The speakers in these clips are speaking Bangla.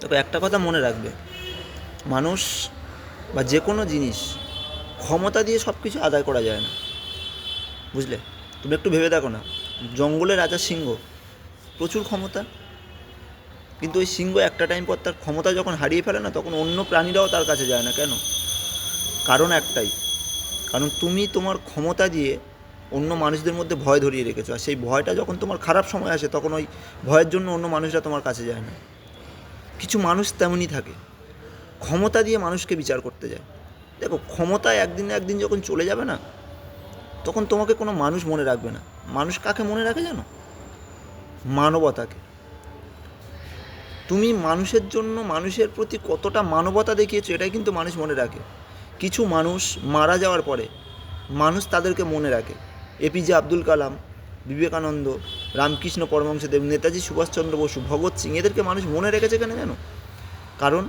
তবে একটা কথা মনে রাখবে, মানুষ বা যে কোনো জিনিস ক্ষমতা দিয়ে সব কিছু আদায় করা যায় না, বুঝলে? তুমি একটু ভেবে দেখো না, জঙ্গলের রাজা সিংহ, প্রচুর ক্ষমতা, কিন্তু ওই সিংহ একটা টাইম পর তার ক্ষমতা যখন হারিয়ে ফেলে না, তখন অন্য প্রাণীরাও তার কাছে যায় না। কেন? কারণ একটাই, কারণ তুমি তোমার ক্ষমতা দিয়ে অন্য মানুষদের মধ্যে ভয় ধরিয়ে রেখেছো, আর সেই ভয়টা যখন তোমার খারাপ সময় আসে, তখন ওই ভয়ের জন্য অন্য মানুষরা তোমার কাছে যায় না। কিছু মানুষ তেমনই থাকে, ক্ষমতা দিয়ে মানুষকে বিচার করতে যায়। দেখো, ক্ষমতা একদিন না একদিন যখন চলে যাবে না, তখন তোমাকে কোনো মানুষ মনে রাখবে না। মানুষ কাকে মনে রাখে জানো? মানবতাকে। তুমি মানুষের জন্য, মানুষের প্রতি কতটা মানবতা দেখিয়েছো, এটাই কিন্তু মানুষ মনে রাখে। কিছু মানুষ মারা যাওয়ার পরে মানুষ তাদেরকে মনে রাখে। এপিজে আব্দুল কালাম, বিবেকানন্দ, রামকৃষ্ণ পরমহংসদেব, নেতাজি সুভাষচন্দ্র বসু, ভগৎ সিং, এদেরকে মানুষ মনে রেখেছে কেন জানো? কারণ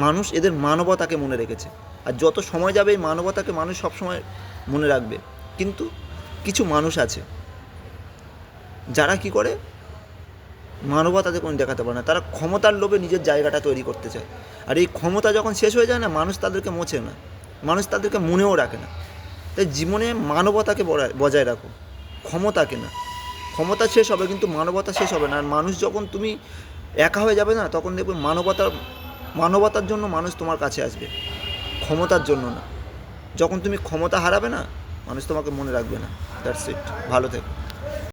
মানুষ এদের মানবতাকে মনে রেখেছে। আর যত সময় যাবে এই মানবতাকে মানুষ সবসময় মনে রাখবে। কিন্তু কিছু মানুষ আছে যারা কি করে, মানবতাকে কোনো দেখাতে পারে না, তারা ক্ষমতার লোভে নিজের জায়গাটা তৈরি করতে চায়। আর এই ক্ষমতা যখন শেষ হয়ে যায় না, মানুষ তাদেরকে মোছে না, মানুষ তাদেরকে মনেও রাখে না। তাই জীবনে মানবতাকে বজায় রাখো, ক্ষমতাকে না। ক্ষমতা শেষ হবে কিন্তু মানবতা শেষ হবে না। আর মানুষ যখন তুমি একা হয়ে যাবে না, তখন দেখবে মানবতার জন্য মানুষ তোমার কাছে আসবে, ক্ষমতার জন্য না। যখন তুমি ক্ষমতা হারাবে না, মানুষ তোমাকে মনে রাখবে না। That's it. ভালো থেকো।